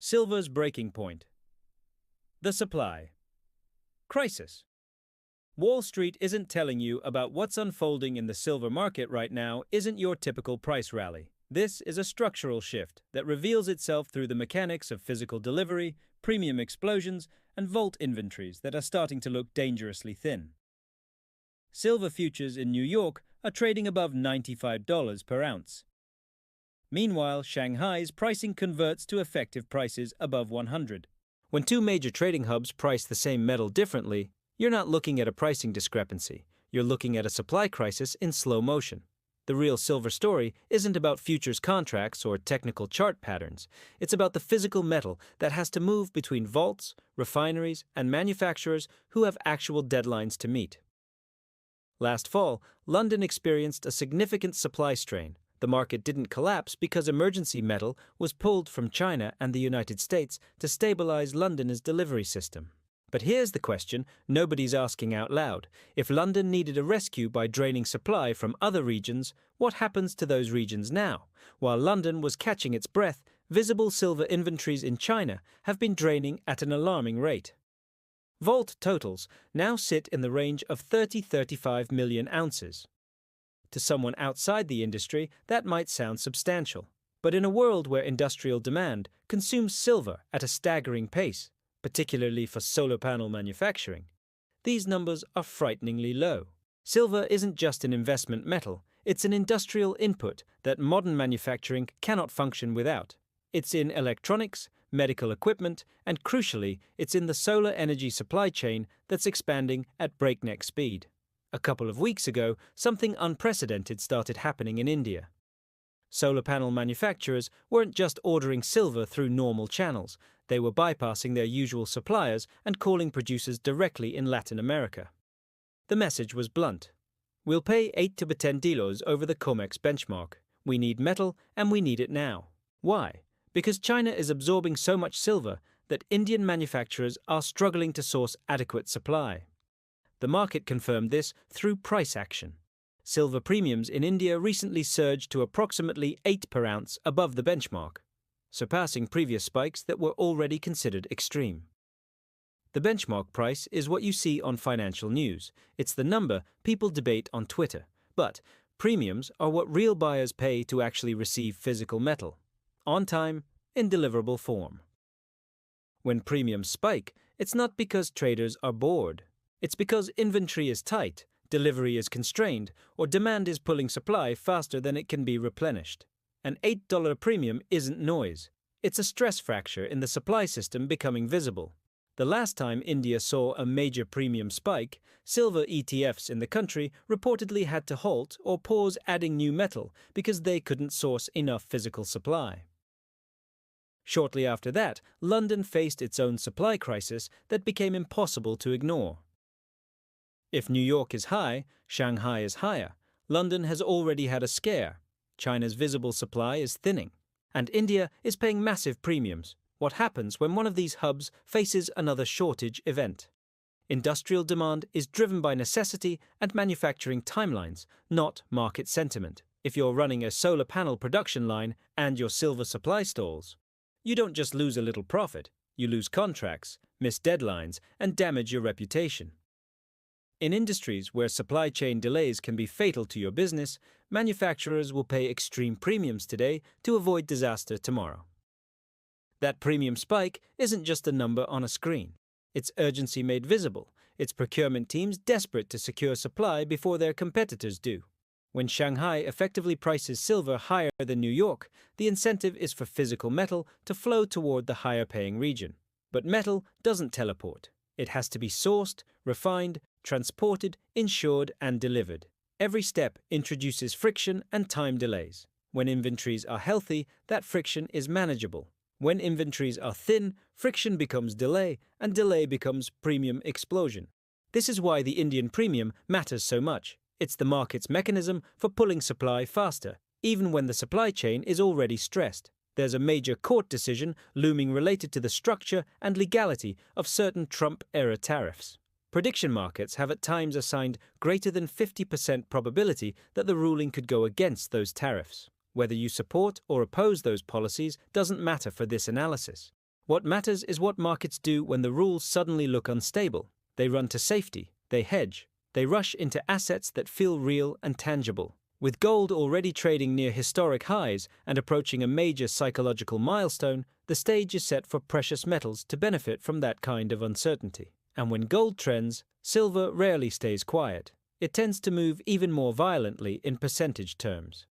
Silver's breaking point. The supply crisis. Wall Street isn't telling you about what's unfolding in the silver market right now isn't your typical price rally. This is a structural shift that reveals itself through the mechanics of physical delivery, premium explosions, and vault inventories that are starting to look dangerously thin. Silver futures in New York are trading above $95 per ounce. Meanwhile, Shanghai's pricing converts to effective prices above 100. When two major trading hubs price the same metal differently, you're not looking at a pricing discrepancy. You're looking at a supply crisis in slow motion. The real silver story isn't about futures contracts or technical chart patterns. It's about the physical metal that has to move between vaults, refineries, and manufacturers who have actual deadlines to meet. Last fall, London experienced a significant supply strain. The market didn't collapse because emergency metal was pulled from China and the United States to stabilize London's delivery system. But here's the question nobody's asking out loud. If London needed a rescue by draining supply from other regions, what happens to those regions now? While London was catching its breath, visible silver inventories in China have been draining at an alarming rate. Vault totals now sit in the range of 30-35 million ounces. To someone outside the industry, that might sound substantial. But in a world where industrial demand consumes silver at a staggering pace, particularly for solar panel manufacturing, these numbers are frighteningly low. Silver isn't just an investment metal, it's an industrial input that modern manufacturing cannot function without. It's in electronics, medical equipment, and crucially, it's in the solar energy supply chain that's expanding at breakneck speed. A couple of weeks ago, something unprecedented started happening in India. Solar panel manufacturers weren't just ordering silver through normal channels, they were bypassing their usual suppliers and calling producers directly in Latin America. The message was blunt. We'll pay 8 to 10 kilos over the COMEX benchmark. We need metal and we need it now. Why? Because China is absorbing so much silver that Indian manufacturers are struggling to source adequate supply. The market confirmed this through price action. Silver premiums in India recently surged to approximately 8 per ounce above the benchmark, surpassing previous spikes that were already considered extreme. The benchmark price is what you see on financial news. It's the number people debate on Twitter. But premiums are what real buyers pay to actually receive physical metal, on time, in deliverable form. When premiums spike, it's not because traders are bored. It's because inventory is tight, delivery is constrained, or demand is pulling supply faster than it can be replenished. An $8 premium isn't noise. It's a stress fracture in the supply system becoming visible. The last time India saw a major premium spike, silver ETFs in the country reportedly had to halt or pause adding new metal because they couldn't source enough physical supply. Shortly after that, London faced its own supply crisis that became impossible to ignore. If New York is high, Shanghai is higher. London has already had a scare. China's visible supply is thinning. And India is paying massive premiums. What happens when one of these hubs faces another shortage event? Industrial demand is driven by necessity and manufacturing timelines, not market sentiment. If you're running a solar panel production line and your silver supply stalls, you don't just lose a little profit. You lose contracts, miss deadlines, and damage your reputation. In industries where supply chain delays can be fatal to your business, manufacturers will pay extreme premiums today to avoid disaster tomorrow. That premium spike isn't just a number on a screen. It's urgency made visible. It's procurement teams desperate to secure supply before their competitors do. When Shanghai effectively prices silver higher than New York, the incentive is for physical metal to flow toward the higher-paying region. But metal doesn't teleport. It has to be sourced, refined, transported, insured, and delivered. Every step introduces friction and time delays. When inventories are healthy, that friction is manageable. When inventories are thin, friction becomes delay, and delay becomes premium explosion. This is why the Indian premium matters so much. It's the market's mechanism for pulling supply faster, even when the supply chain is already stressed. There's a major court decision looming related to the structure and legality of certain Trump-era tariffs. Prediction markets have at times assigned greater than 50% probability that the ruling could go against those tariffs. Whether you support or oppose those policies doesn't matter for this analysis. What matters is what markets do when the rules suddenly look unstable. They run to safety, they hedge, they rush into assets that feel real and tangible. With gold already trading near historic highs and approaching a major psychological milestone, the stage is set for precious metals to benefit from that kind of uncertainty. And when gold trends, silver rarely stays quiet. It tends to move even more violently in percentage terms.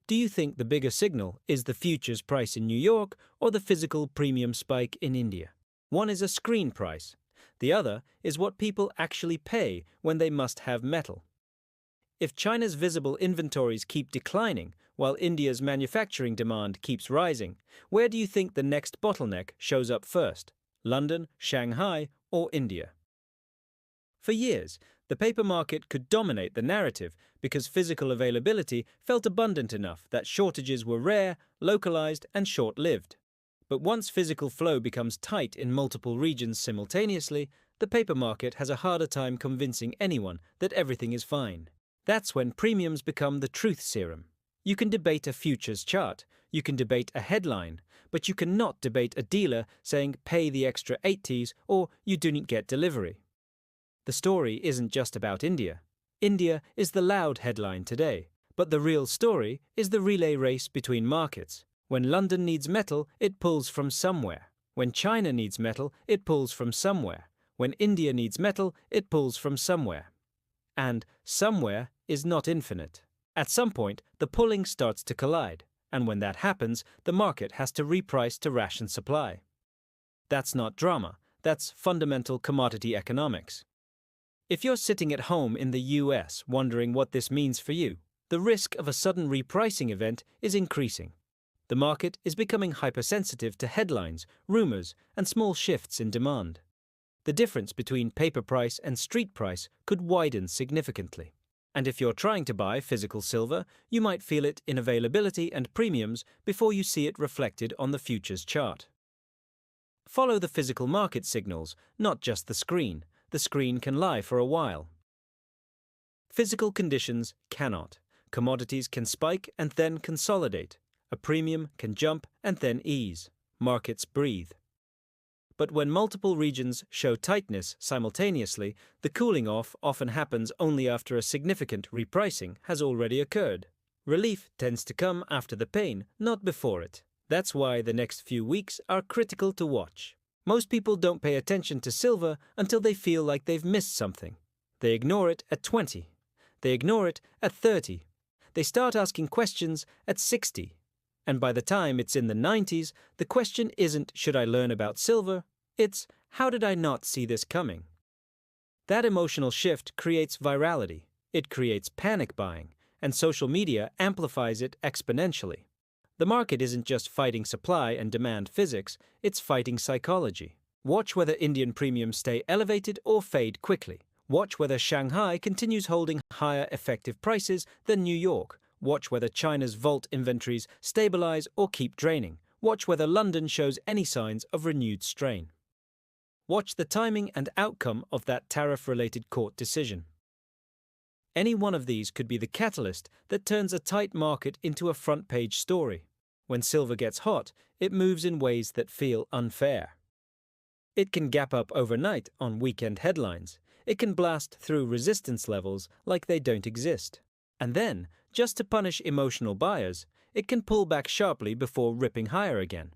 Do you think the bigger signal is the futures price in New York or the physical premium spike in India? One is a screen price. The other is what people actually pay when they must have metal. If China's visible inventories keep declining while India's manufacturing demand keeps rising, where do you think the next bottleneck shows up first? London, Shanghai, or India? For years, the paper market could dominate the narrative because physical availability felt abundant enough that shortages were rare, localized, and short-lived. But once physical flow becomes tight in multiple regions simultaneously, the paper market has a harder time convincing anyone that everything is fine. That's when premiums become the truth serum. You can debate a futures chart, you can debate a headline, but you cannot debate a dealer saying pay the extra 80s or you didn't get delivery. The story isn't just about India. India is the loud headline today, but the real story is the relay race between markets. When London needs metal, it pulls from somewhere. When China needs metal, it pulls from somewhere. When India needs metal, it pulls from somewhere. And somewhere is not infinite. At some point, the pulling starts to collide, and when that happens, the market has to reprice to ration supply. That's not drama, that's fundamental commodity economics. If you're sitting at home in the US wondering what this means for you, the risk of a sudden repricing event is increasing. The market is becoming hypersensitive to headlines, rumors, and small shifts in demand. The difference between paper price and street price could widen significantly. And if you're trying to buy physical silver, you might feel it in availability and premiums before you see it reflected on the futures chart. Follow the physical market signals, not just the screen. The screen can lie for a while. Physical conditions cannot. Commodities can spike and then consolidate. A premium can jump and then ease. Markets breathe. But when multiple regions show tightness simultaneously, the cooling off often happens only after a significant repricing has already occurred. Relief tends to come after the pain, not before it. That's why the next few weeks are critical to watch. Most people don't pay attention to silver until they feel like they've missed something. They ignore it at 20. They ignore it at 30. They start asking questions at 60. And by the time it's in the 90s, the question isn't, should I learn about silver? It's, how did I not see this coming? That emotional shift creates virality. It creates panic buying, and social media amplifies it exponentially. The market isn't just fighting supply and demand physics, it's fighting psychology. Watch whether Indian premiums stay elevated or fade quickly. Watch whether Shanghai continues holding higher effective prices than New York. Watch whether China's vault inventories stabilize or keep draining. Watch whether London shows any signs of renewed strain. Watch the timing and outcome of that tariff-related court decision. Any one of these could be the catalyst that turns a tight market into a front-page story. When silver gets hot, it moves in ways that feel unfair. It can gap up overnight on weekend headlines. It can blast through resistance levels like they don't exist. And then, just to punish emotional buyers, it can pull back sharply before ripping higher again.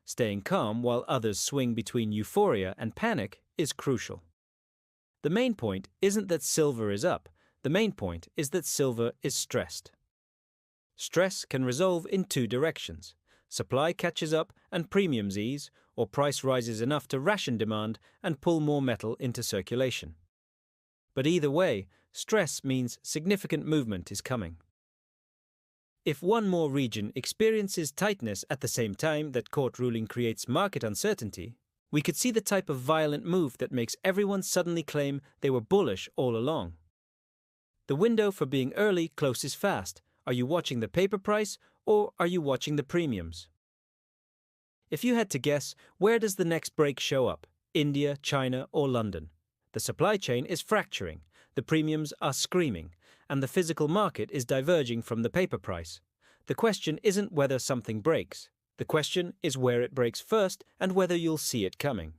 Staying calm while others swing between euphoria and panic is crucial. The main point isn't that silver is up. The main point is that silver is stressed. Stress can resolve in two directions. Supply catches up and premiums ease, or price rises enough to ration demand and pull more metal into circulation. But either way, stress means significant movement is coming. If one more region experiences tightness at the same time that court ruling creates market uncertainty, we could see the type of violent move that makes everyone suddenly claim they were bullish all along. The window for being early closes fast. Are you watching the paper price or are you watching the premiums? If you had to guess, where does the next break show up? India, China, or London? The supply chain is fracturing, the premiums are screaming, and the physical market is diverging from the paper price. The question isn't whether something breaks. The question is where it breaks first and whether you'll see it coming.